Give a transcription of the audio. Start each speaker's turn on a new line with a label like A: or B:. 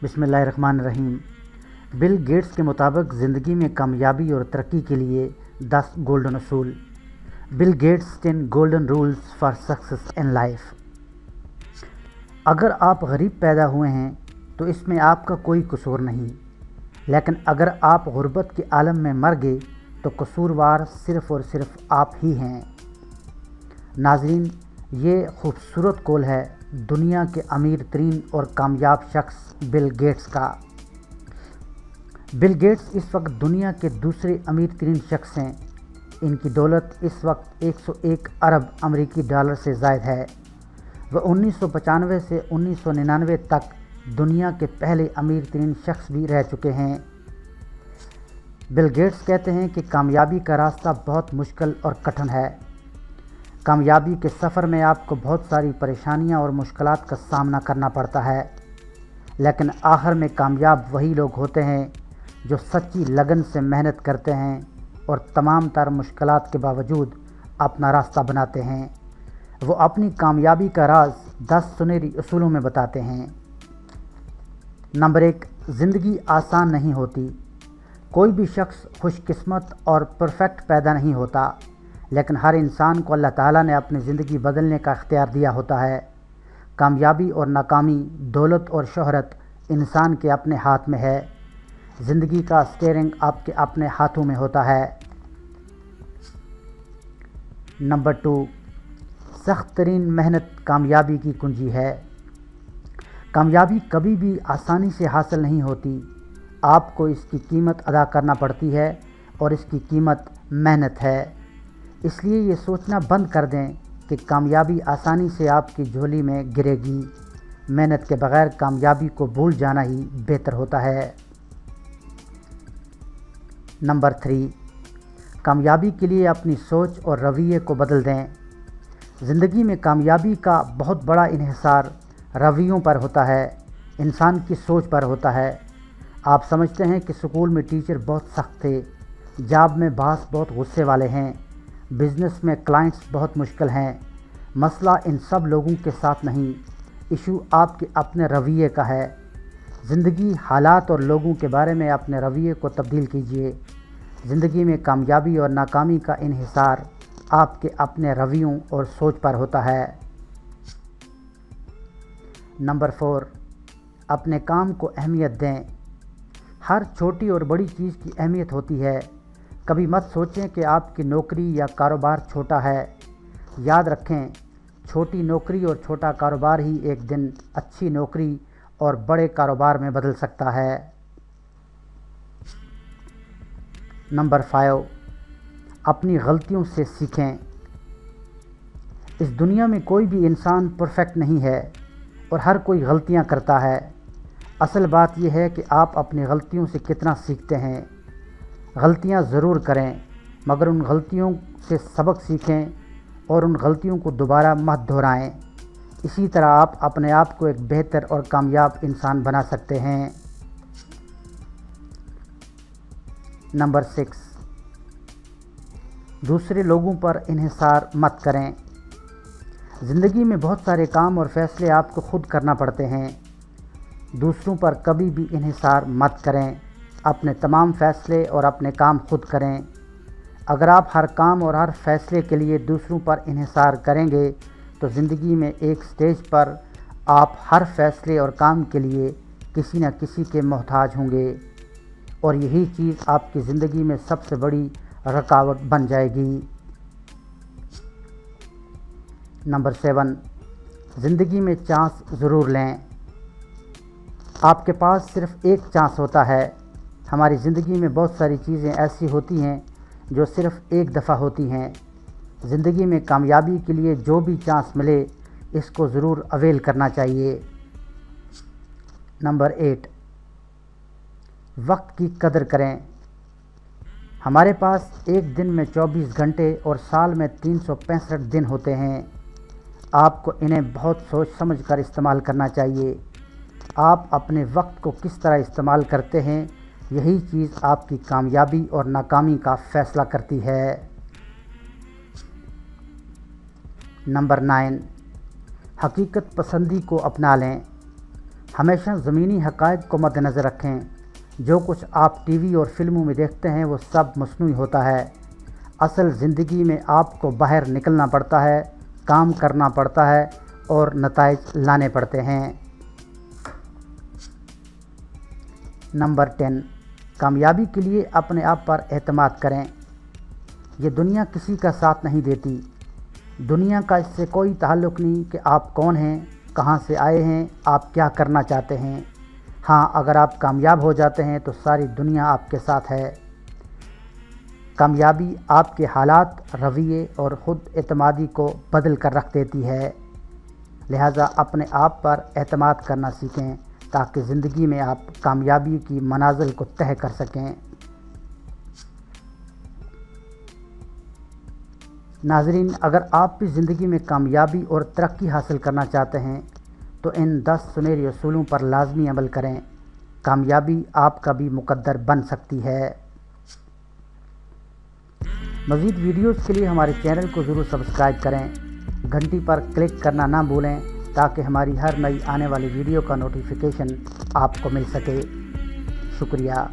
A: बिस्मिल्लाहिर्रहमानिर्रहीम। Bill Gates के मुताबिक ज़िंदगी में कामयाबी और तरक्की के लिए 10 गोल्डन असूल। Bill Gates 10 golden rules for success in life. अगर आप गरीब पैदा हुए हैं तो इसमें आपका कोई कसूर नहीं, लेकिन अगर आप गुर्बत के आलम में मर गए तो कसूरवार सिर्फ़ और सिर्फ आप ही हैं। नाज़रीन, ये खूबसूरत कौल है दुनिया के अमीर तरीन और कामयाब शख्स बिल गेट्स का। बिल गेट्स इस वक्त दुनिया के दूसरे अमीर तरीन शख्स हैं। इनकी दौलत इस वक्त 101 अरब अमेरिकी डॉलर से ज़ायद है। वह 1995 से 1999 तक दुनिया के पहले अमीर तरीन शख्स भी रह चुके हैं। बिल गेट्स कहते हैं कि कामयाबी का रास्ता बहुत मुश्किल और कठिन है। कामयाबी के सफ़र में आपको बहुत सारी परेशानियां और मुश्किलात का सामना करना पड़ता है, लेकिन आखिर में कामयाब वही लोग होते हैं जो सच्ची लगन से मेहनत करते हैं और तमाम तर मुश्किलात के बावजूद अपना रास्ता बनाते हैं। वो अपनी कामयाबी का राज 10 सुनहरी असूलों में बताते हैं। नंबर 1, ज़िंदगी आसान नहीं होती। कोई भी शख्स खुशकिस्मत और परफेक्ट पैदा नहीं होता, लेकिन हर इंसान को अल्लाह ताला ने अपनी ज़िंदगी बदलने का इख्तियार दिया होता है। कामयाबी और नाकामी, दौलत और शोहरत इंसान के अपने हाथ में है। ज़िंदगी का स्टीयरिंग आपके अपने हाथों में होता है। नंबर 2, सख्त तरीन मेहनत कामयाबी की कुंजी है। कामयाबी कभी भी आसानी से हासिल नहीं होती। आपको इसकी कीमत अदा करना पड़ती है और इसकी कीमत मेहनत है। इसलिए ये सोचना बंद कर दें कि कामयाबी आसानी से आपकी झोली में गिरेगी। मेहनत के बगैर कामयाबी को भूल जाना ही बेहतर होता है। नंबर 3, कामयाबी के लिए अपनी सोच और रवैये को बदल दें। ज़िंदगी में कामयाबी का बहुत बड़ा इन्हिसार रवैयों पर होता है, इंसान की सोच पर होता है। आप समझते हैं कि स्कूल में टीचर बहुत सख्त थे, जॉब में बॉस बहुत गुस्से वाले हैं, बिज़नेस में क्लाइंट्स बहुत मुश्किल हैं। मसला इन सब लोगों के साथ नहीं, इशू आपके अपने रवैये का है। ज़िंदगी, हालात और लोगों के बारे में अपने रवैये को तब्दील कीजिए। ज़िंदगी में कामयाबी और नाकामी का इन्हिसार आपके अपने रवैयों और सोच पर होता है। नंबर 4, अपने काम को अहमियत दें। हर छोटी और बड़ी चीज़ की अहमियत होती है। कभी मत सोचें कि आपकी नौकरी या कारोबार छोटा है। याद रखें, छोटी नौकरी और छोटा कारोबार ही एक दिन अच्छी नौकरी और बड़े कारोबार में बदल सकता है। नंबर 5, अपनी गलतियों से सीखें। इस दुनिया में कोई भी इंसान परफेक्ट नहीं है और हर कोई गलतियां करता है। असल बात यह है कि आप अपनी गलतियों से कितना सीखते हैं। गलतियां ज़रूर करें, मगर उन गलतियों से सबक सीखें और उन गलतियों को दोबारा मत दोहराएं। इसी तरह आप अपने आप को एक बेहतर और कामयाब इंसान बना सकते हैं। नंबर 6, दूसरे लोगों पर इन्हिसार मत करें। ज़िंदगी में बहुत सारे काम और फैसले आपको खुद करना पड़ते हैं। दूसरों पर कभी भी इन्हिसार मत करें। अपने तमाम फ़ैसले और अपने काम खुद करें। अगर आप हर काम और हर फैसले के लिए दूसरों पर इन्हिसार करेंगे तो ज़िंदगी में एक स्टेज पर आप हर फैसले और काम के लिए किसी न किसी के मोहताज होंगे और यही चीज़ आपकी ज़िंदगी में सबसे बड़ी रुकावट बन जाएगी। नंबर 7, ज़िंदगी में चांस ज़रूर लें। आपके पास सिर्फ़ एक चांस होता है। हमारी ज़िंदगी में बहुत सारी चीज़ें ऐसी होती हैं जो सिर्फ़ एक दफ़ा होती हैं। ज़िंदगी में कामयाबी के लिए जो भी चांस मिले इसको ज़रूर अवेल करना चाहिए। नंबर 8, वक्त की कदर करें। हमारे पास एक दिन में 24 घंटे और साल में 365 दिन होते हैं। आपको इन्हें बहुत सोच समझ कर इस्तेमाल करना चाहिए। आप अपने वक्त को किस तरह इस्तेमाल करते हैं, यही चीज़ आपकी कामयाबी और नाकामी का फ़ैसला करती है। नंबर 9, हकीकत पसंदी को अपना लें। हमेशा ज़मीनी हक़ाइक़ को मद्देनज़र रखें। जो कुछ आप टीवी और फिल्मों में देखते हैं वो सब मसनूई होता है। असल ज़िंदगी में आपको बाहर निकलना पड़ता है, काम करना पड़ता है और नताइज लाने पड़ते हैं। नंबर 10, कामयाबी के लिए अपने आप पर एतमाद करें। ये दुनिया किसी का साथ नहीं देती। दुनिया का इससे कोई ताल्लुक़ नहीं कि आप कौन हैं, कहाँ से आए हैं, आप क्या करना चाहते हैं। हाँ, अगर आप कामयाब हो जाते हैं तो सारी दुनिया आपके साथ है। कामयाबी आपके हालात, रवैये और ख़ुद एतमादी को बदल कर रख देती है। लिहाजा अपने आप पर एतमाद करना सीखें ताकि ज़िंदगी में आप कामयाबी की मनाज़िल को तय कर सकें। नाज़रीन, अगर आप भी ज़िंदगी में कामयाबी और तरक्की हासिल करना चाहते हैं तो इन 10 सुनहरे असूलों पर लाजमी अमल करें। कामयाबी आपका भी मुकद्दर बन सकती है। मज़ीद वीडियोज़ के लिए हमारे चैनल को ज़रूर सब्सक्राइब करें। घंटी पर क्लिक करना ना भूलें ताकि हमारी हर नई आने वाली वीडियो का नोटिफिकेशन आपको मिल सके। शुक्रिया।